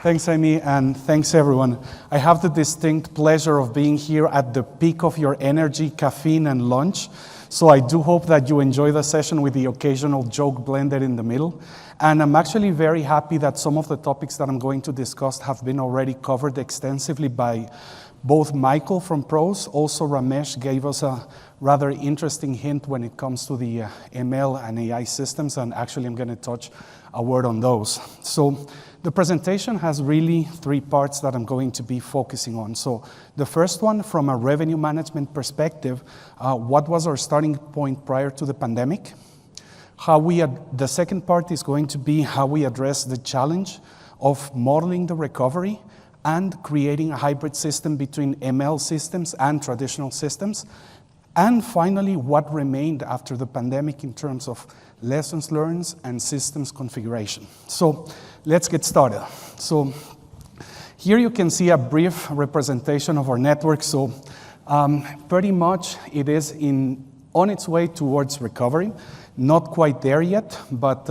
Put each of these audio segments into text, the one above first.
Thanks, Amy, and thanks, everyone. I have the distinct pleasure of being here at the peak of your energy, caffeine, and lunch. So I do hope that you enjoy the session with the occasional joke blended in the middle. And I'm actually very happy that some of the topics that I'm going to discuss have been already covered extensively by both Michael from Pros. Also, Ramesh gave us a rather interesting hint when it comes to the ML and AI systems, and actually I'm going to touch a word on those. So the presentation has really three parts that I'm going to be focusing on. So the first one, from a revenue management perspective, what was our starting point prior to the pandemic? The second part is going to be how we address the challenge of modeling the recovery and creating a hybrid system between ML systems and traditional systems. And finally, what remained after the pandemic in terms of lessons learned and systems configuration. So let's get started. So here you can see a brief representation of our network. So pretty much it is on its way towards recovery. Not quite there yet, but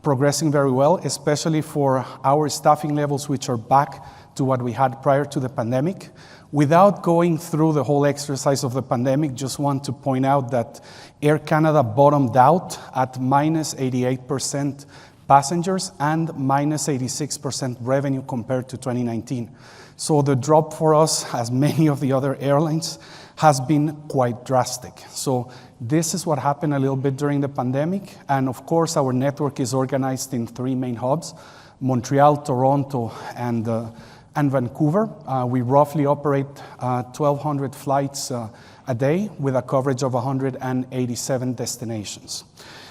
progressing very well, especially for our staffing levels, which are back to what we had prior to the pandemic. Without going through the whole exercise of the pandemic, just want to point out that Air Canada bottomed out at minus 88% passengers and minus 86% revenue compared to 2019. So the drop for us, as many of the other airlines, has been quite drastic. So this is what happened a little bit during the pandemic. And of course, our network is organized in three main hubs: Montreal, Toronto, and Vancouver. We roughly operate 1,200 flights a day with a coverage of 187 destinations.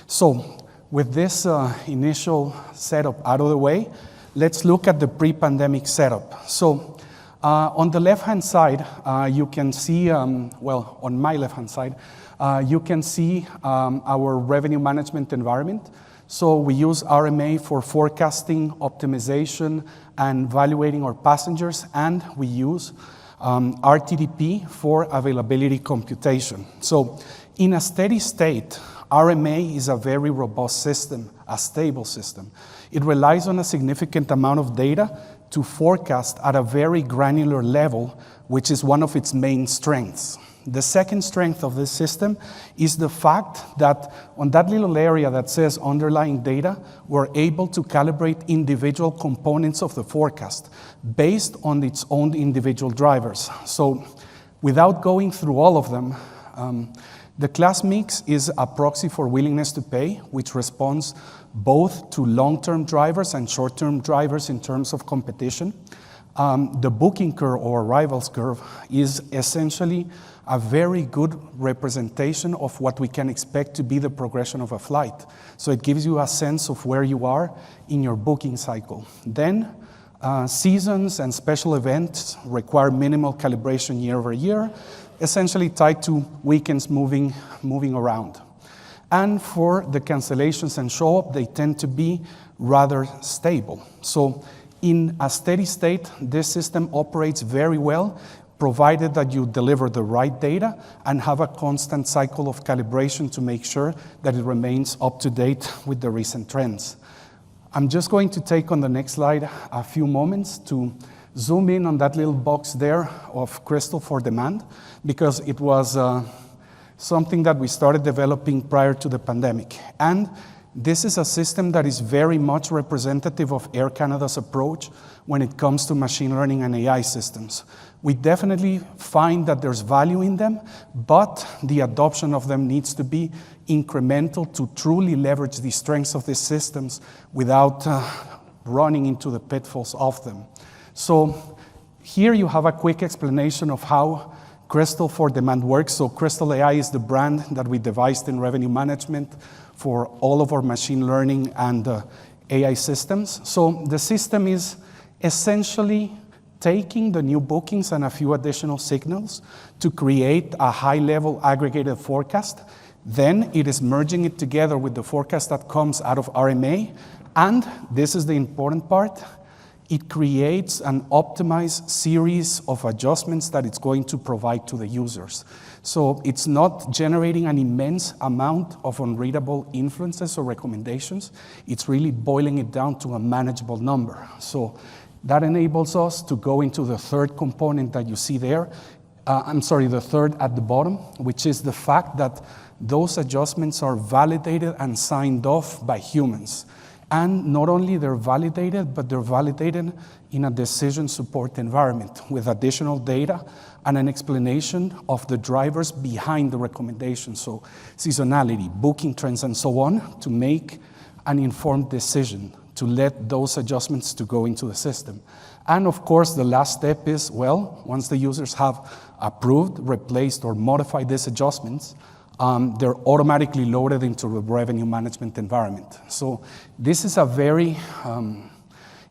So with this initial setup out of the way, let's look at the pre-pandemic setup. So on the left-hand side, you can see, on my left-hand side, you can see our revenue management environment. So we use RMA for forecasting, optimization, and evaluating our passengers, and we use RTDP for availability computation. So in a steady state, RMA is a very robust system, a stable system. It relies on a significant amount of data to forecast at a very granular level, which is one of its main strengths. The second strength of this system is the fact that on that little area that says underlying data, we're able to calibrate individual components of the forecast based on its own individual drivers. So without going through all of them, the class mix is a proxy for willingness to pay, which responds both to long-term drivers and short-term drivers in terms of competition. The booking curve or arrivals curve is essentially a very good representation of what we can expect to be the progression of a flight. So it gives you a sense of where you are in your booking cycle. Then seasons and special events require minimal calibration year over year, essentially tied to weekends moving around. And for the cancellations and show-up, they tend to be rather stable. So in a steady state, this system operates very well, provided that you deliver the right data and have a constant cycle of calibration to make sure that it remains up to date with the recent trends. I'm just going to take on the next slide a few moments to zoom in on that little box there of Crystal for Demand, because it was something that we started developing prior to the pandemic. And this is a system that is very much representative of Air Canada's approach when it comes to machine learning and AI systems. We definitely find that there's value in them, but the adoption of them needs to be incremental to truly leverage the strengths of these systems without running into the pitfalls of them. So here you have a quick explanation of how Crystal for Demand works. So Crystal AI is the brand that we devised in revenue management for all of our machine learning and AI systems. So the system is essentially taking the new bookings and a few additional signals to create a high-level aggregated forecast. Then it is merging it together with the forecast that comes out of RMA. And this is the important part. It creates an optimized series of adjustments that it's going to provide to the users. So it's not generating an immense amount of unreadable influences or recommendations. It's really boiling it down to a manageable number. So That enables us to go into the third component that you see there. The third at the bottom, which is the fact that those adjustments are validated and signed off by humans. And not only they're validated, but they're validated in a decision support environment with additional data and an explanation of the drivers behind the recommendation. So seasonality, booking trends, and so on, to make an informed decision to let those adjustments to go into the system. And of course, the last step is, well, once the users have approved, replaced, or modified these adjustments, they're automatically loaded into the revenue management environment. So this is a very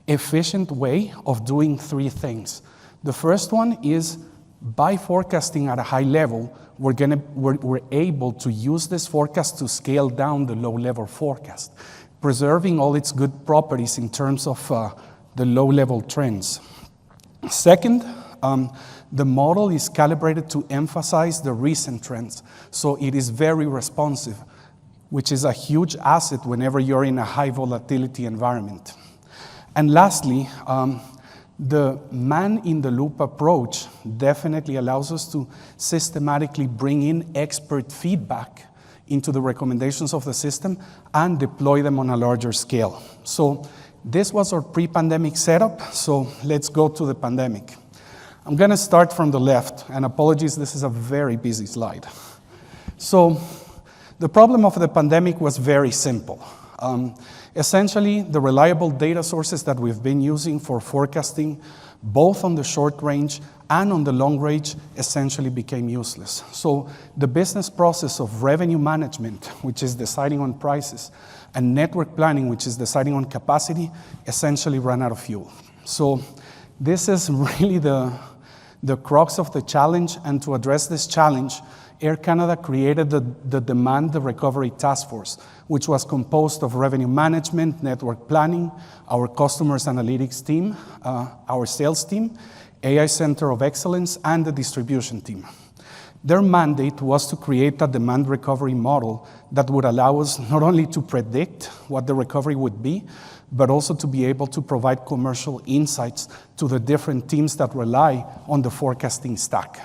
efficient way of doing three things. The first one is, by forecasting at a high level, we're able to use this forecast to scale down the low-level forecast, preserving all its good properties in terms of the low-level trends. Second, the model is calibrated to emphasize the recent trends, so it is very responsive, which is a huge asset whenever you're in a high volatility environment. And lastly, the man-in-the-loop approach definitely allows us to systematically bring in expert feedback into the recommendations of the system and deploy them on a larger scale. So this was our pre-pandemic setup, so let's go to the pandemic. I'm going to start from the left, and apologies, this is a very busy slide. So the problem of the pandemic was very simple. Essentially, the reliable data sources that we've been using for forecasting, both on the short range and on the long range, essentially became useless. So the business process of revenue management, which is deciding on prices, and network planning, which is deciding on capacity, essentially ran out of fuel. So this is really the crux of the challenge, and to address this challenge, Air Canada created the Demand Recovery Task Force, which was composed of revenue management, network planning, our customers analytics team, our sales team, AI Center of Excellence, and the distribution team. Their mandate was to create a demand recovery model that would allow us not only to predict what the recovery would be, but also to be able to provide commercial insights to the different teams that rely on the forecasting stack.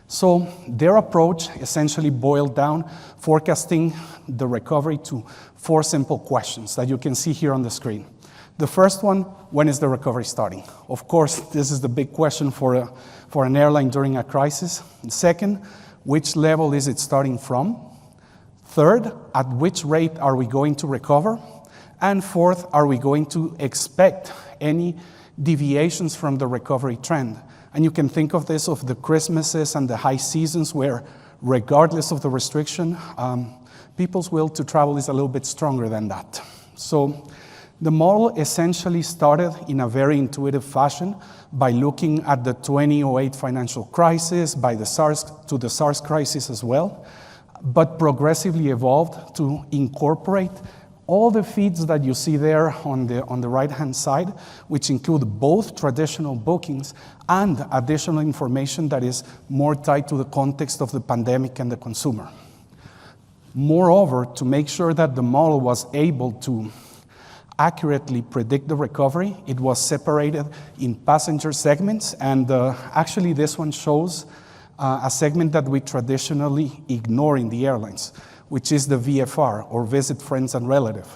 So their approach essentially boiled down forecasting the recovery to four simple questions that you can see here on the screen. The first one, when is the recovery starting? Of course, this is the big question for an airline during a crisis. Second, which level is it starting from? Third, at which rate are we going to recover? And fourth, are we going to expect any deviations from the recovery trend? And you can think of this of the Christmases and the high seasons where, regardless of the restriction, people's will to travel is a little bit stronger than that. So the model essentially started in a very intuitive fashion by looking at the 2008 financial crisis, by the SARS crisis as well, but progressively evolved to incorporate all the feeds that you see there on the right-hand side, which include both traditional bookings and additional information that is more tied to the context of the pandemic and the consumer. Moreover, to make sure that the model was able to accurately predict the recovery, it was separated in passenger segments, and actually this one shows a segment that we traditionally ignore in the airlines, which is the VFR, or visit friends and relatives.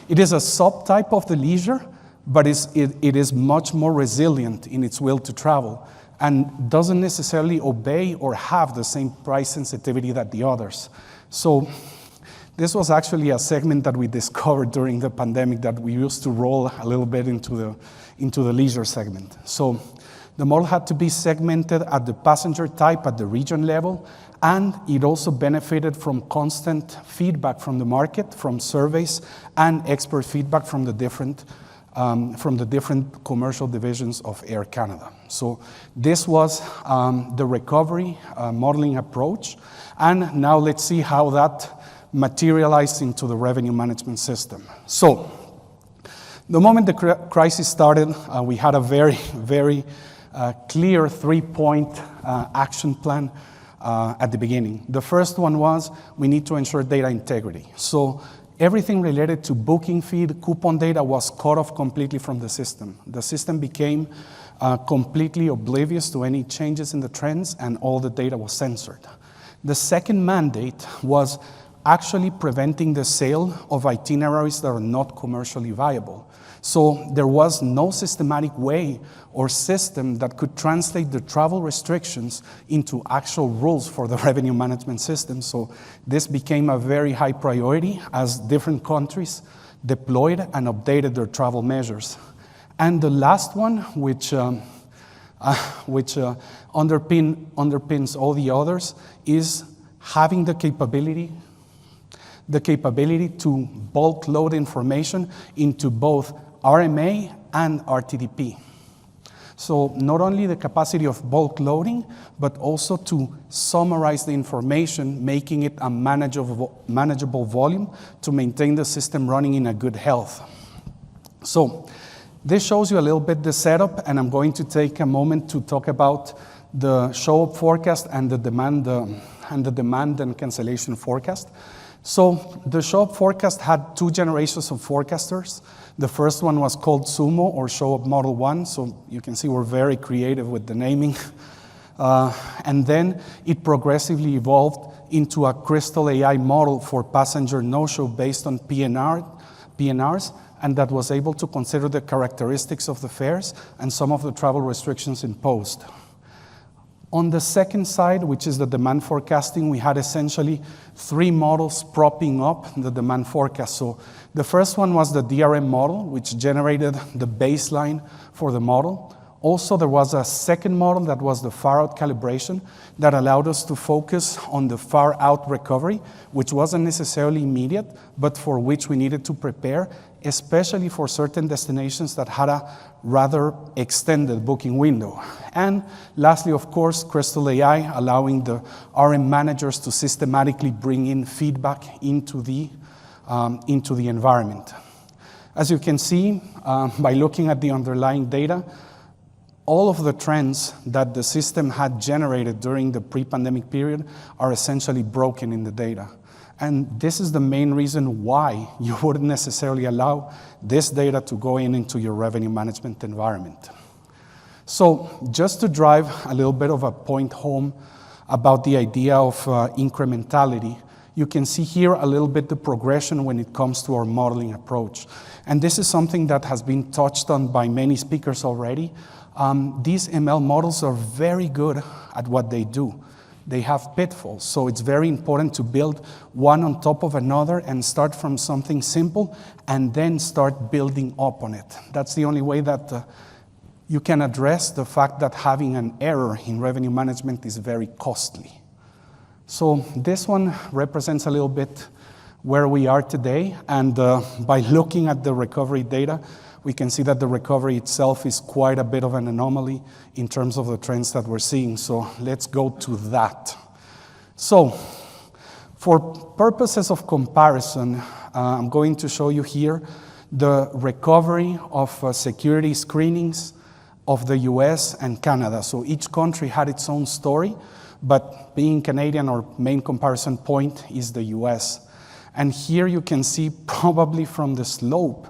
It is a subtype of the leisure, but it is much more resilient in its will to travel and doesn't necessarily obey or have the same price sensitivity that the others. So this was actually a segment that we discovered during the pandemic that we used to roll a little bit into the leisure segment. So the model had to be segmented at the passenger type, at the region level, and it also benefited from constant feedback from the market, from surveys, and expert feedback from the different commercial divisions of Air Canada. So this was the recovery modeling approach, and now let's see how that materialized into the revenue management system. So the moment the crisis started, we had a very, very clear three-point action plan at the beginning. The first one was we need to ensure data integrity. So everything related to booking feed, coupon data was cut off completely from the system. The system became completely oblivious to any changes in the trends, and all the data was censored. The second mandate was actually preventing the sale of itineraries that are not commercially viable. So there was no systematic way or system that could translate the travel restrictions into actual rules for the revenue management system. So this became a very high priority as different countries deployed and updated their travel measures. And the last one, which underpins all the others, is having the capability to bulk load information into both RMA and RTDP. So not only the capacity of bulk loading, but also to summarize the information, making it a manageable volume to maintain the system running in a good health. So this shows you a little bit the setup, and I'm going to take a moment to talk about the show-up forecast and the demand and cancellation forecast. So the show-up forecast had two generations of forecasters. The first one was called Sumo, or Show-Up Model 1. So you can see we're very creative with the naming. And then it progressively evolved into a Crystal AI model for passenger no-show based on PNRs, and that was able to consider the characteristics of the fares and some of the travel restrictions imposed. On the second side, which is the demand forecasting, we had essentially three models propping up the demand forecast. So the first one was the DRM model, which generated the baseline for the model. Also, there was a second model that was the far-out calibration that allowed us to focus on the far-out recovery, which wasn't necessarily immediate, but for which we needed to prepare, especially for certain destinations that had a rather extended booking window. And lastly, of course, Crystal AI, allowing the RM managers to systematically bring in feedback into the environment. As you can see, by looking at the underlying data, all of the trends that the system had generated during the pre-pandemic period are essentially broken in the data. And this is the main reason why you wouldn't necessarily allow this data to go into your revenue management environment. So just to drive a little bit of a point home about the idea of incrementality, you can see here a little bit the progression when it comes to our modeling approach. And this is something that has been touched on by many speakers already. These ML models are very good at what they do. They have pitfalls, so it's very important to build one on top of another and start from something simple and then start building up on it. That's the only way that you can address the fact that having an error in revenue management is very costly. So this one represents a little bit where we are today, and by looking at the recovery data, we can see that the recovery itself is quite a bit of an anomaly in terms of the trends that we're seeing. So let's go to that. So for purposes of comparison, I'm going to show you here the recovery of security screenings of the US and Canada. So each country had its own story, but being Canadian, our main comparison point is the US. And here you can see probably from the slope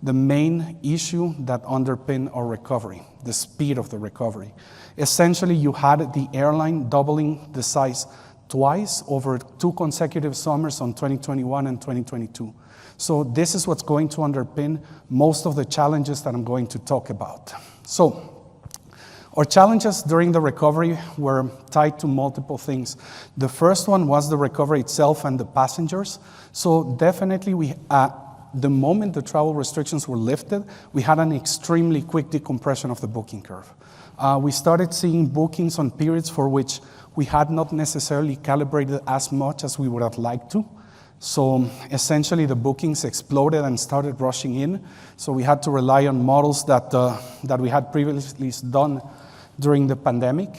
the main issue that underpinned our recovery, the speed of the recovery. Essentially, you had the airline doubling the size twice over 2 consecutive summers on 2021 and 2022. So this is what's going to underpin most of the challenges that I'm going to talk about. So our challenges during the recovery were tied to multiple things. The first one was the recovery itself and the passengers. So definitely the moment the travel restrictions were lifted, we had an extremely quick decompression of the booking curve. We started seeing bookings on periods for which we had not necessarily calibrated as much as we would have liked to. So essentially the bookings exploded and started rushing in. So we had to rely on models that we had previously done during the pandemic.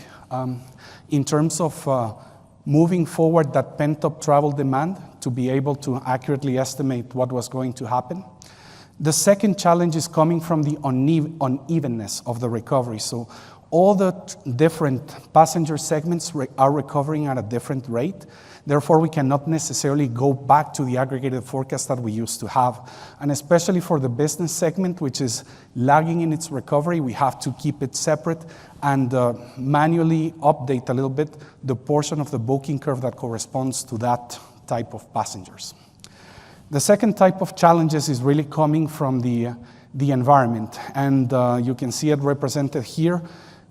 In terms of moving forward that pent-up travel demand to be able to accurately estimate what was going to happen. The second challenge is coming from the unevenness of the recovery. So all the different passenger segments are recovering at a different rate. Therefore, we cannot necessarily go back to the aggregated forecast that we used to have. And especially for the business segment, which is lagging in its recovery, we have to keep it separate and manually update a little bit the portion of the booking curve that corresponds to that type of passengers. The second type of challenges is really coming from the environment, and you can see it represented here.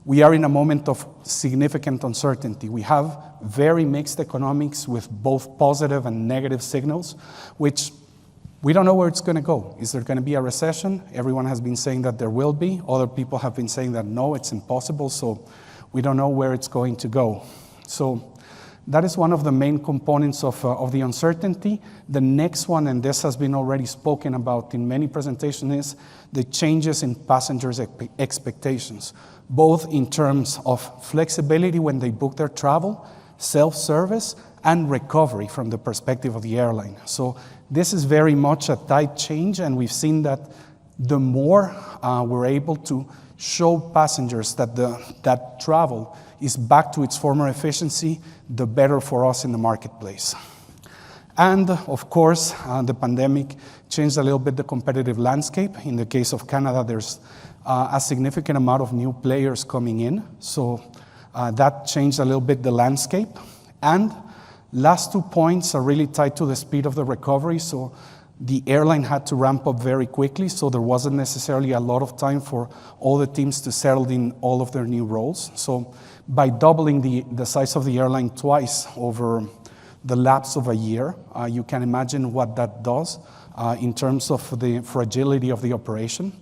We are in a moment of significant uncertainty. We have very mixed economics with both positive and negative signals, which we don't know where it's going to go. Is there going to be a recession? Everyone has been saying that there will be. Other people have been saying that no, it's impossible, so we don't know where it's going to go. So that is one of the main components of the uncertainty. The next one, and this has been already spoken about in many presentations, is the changes in passengers' expectations, both in terms of flexibility when they book their travel, self-service, and recovery from the perspective of the airline. So this is very much a tight change, and we've seen that the more we're able to show passengers that that travel is back to its former efficiency, the better for us in the marketplace. And of course, the pandemic changed a little bit the competitive landscape. In the case of Canada, there's a significant amount of new players coming in. So that changed a little bit the landscape. And last 2 points are really tied to the speed of the recovery. So the airline had to ramp up very quickly, so there wasn't necessarily a lot of time for all the teams to settle in all of their new roles. So by doubling the size of the airline twice over the lapse of a year, you can imagine what that does in terms of the fragility of the operation.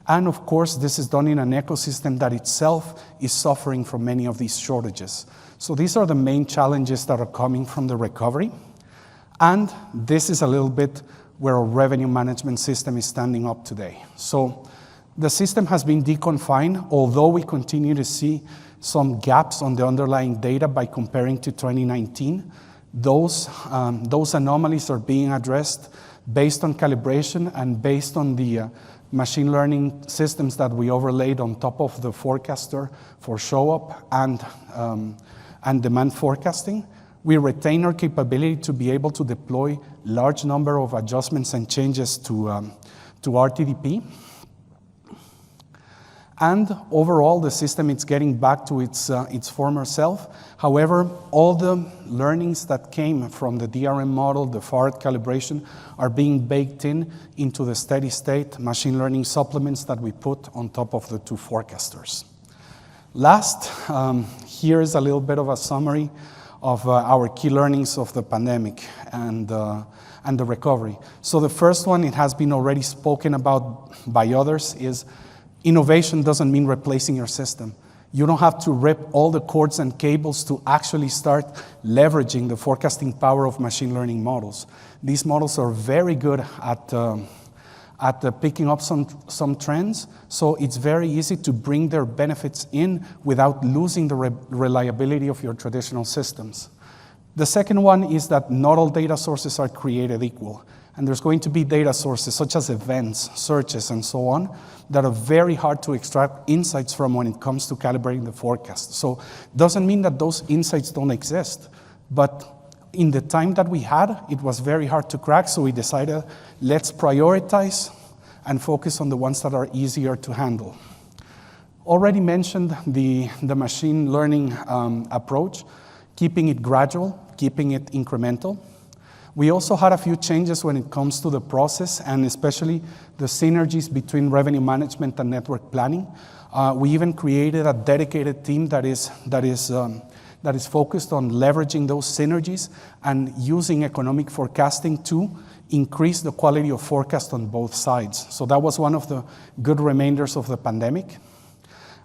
And of course, this is done in an ecosystem that itself is suffering from many of these shortages. So these are the main challenges that are coming from the recovery. And this is a little bit where our revenue management system is standing up today. So the system has been deconfined, although we continue to see some gaps on the underlying data by comparing to 2019. Those anomalies are being addressed based on calibration and based on the machine learning systems that we overlaid on top of the forecaster for show-up and demand forecasting. We retain our capability to be able to deploy large number of adjustments and changes to RTDP. And overall, the system is getting back to its former self. However, all the learnings that came from the DRM model, the FART calibration, are being baked into the steady state machine learning supplements that we put on top of the two forecasters. Last, here is a little bit of a summary of our key learnings of the pandemic and the recovery. So the first one, it has been already spoken about by others, is innovation doesn't mean replacing your system. You don't have to rip all the cords and cables to actually start leveraging the forecasting power of machine learning models. These models are very good at picking up some trends, so it's very easy to bring their benefits in without losing the reliability of your traditional systems. The second one is that not all data sources are created equal, and there's going to be data sources such as events, searches, and so on that are very hard to extract insights from when it comes to calibrating the forecast. So it doesn't mean that those insights don't exist, but in the time that we had, it was very hard to crack, so we decided, let's prioritize and focus on the ones that are easier to handle. Already mentioned the machine learning approach, keeping it gradual, keeping it incremental. We also had a few changes when it comes to the process, and especially the synergies between revenue management and network planning. We even created a dedicated team that is focused on leveraging those synergies and using economic forecasting to increase the quality of forecast on both sides. So that was one of the good remainders of the pandemic.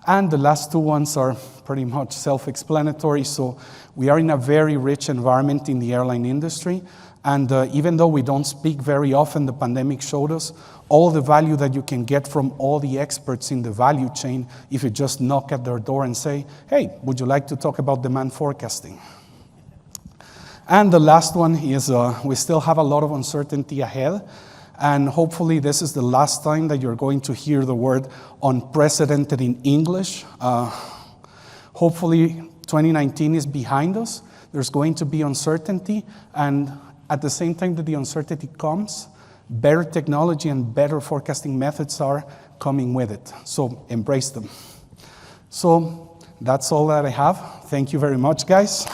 And the last two ones are pretty much self-explanatory. So we are in a very rich environment in the airline industry. And even though we don't speak very often, the pandemic showed us all the value that you can get from all the experts in the value chain if you just knock at their door and say, hey, would you like to talk about demand forecasting? And the last one is we still have a lot of uncertainty ahead. And hopefully this is the last time that you're going to hear the word unprecedented in English. Hopefully 2019 is behind us. There's going to be uncertainty, and at the same time that the uncertainty comes, better technology and better forecasting methods are coming with it. So embrace them. So that's all that I have. Thank you very much, guys.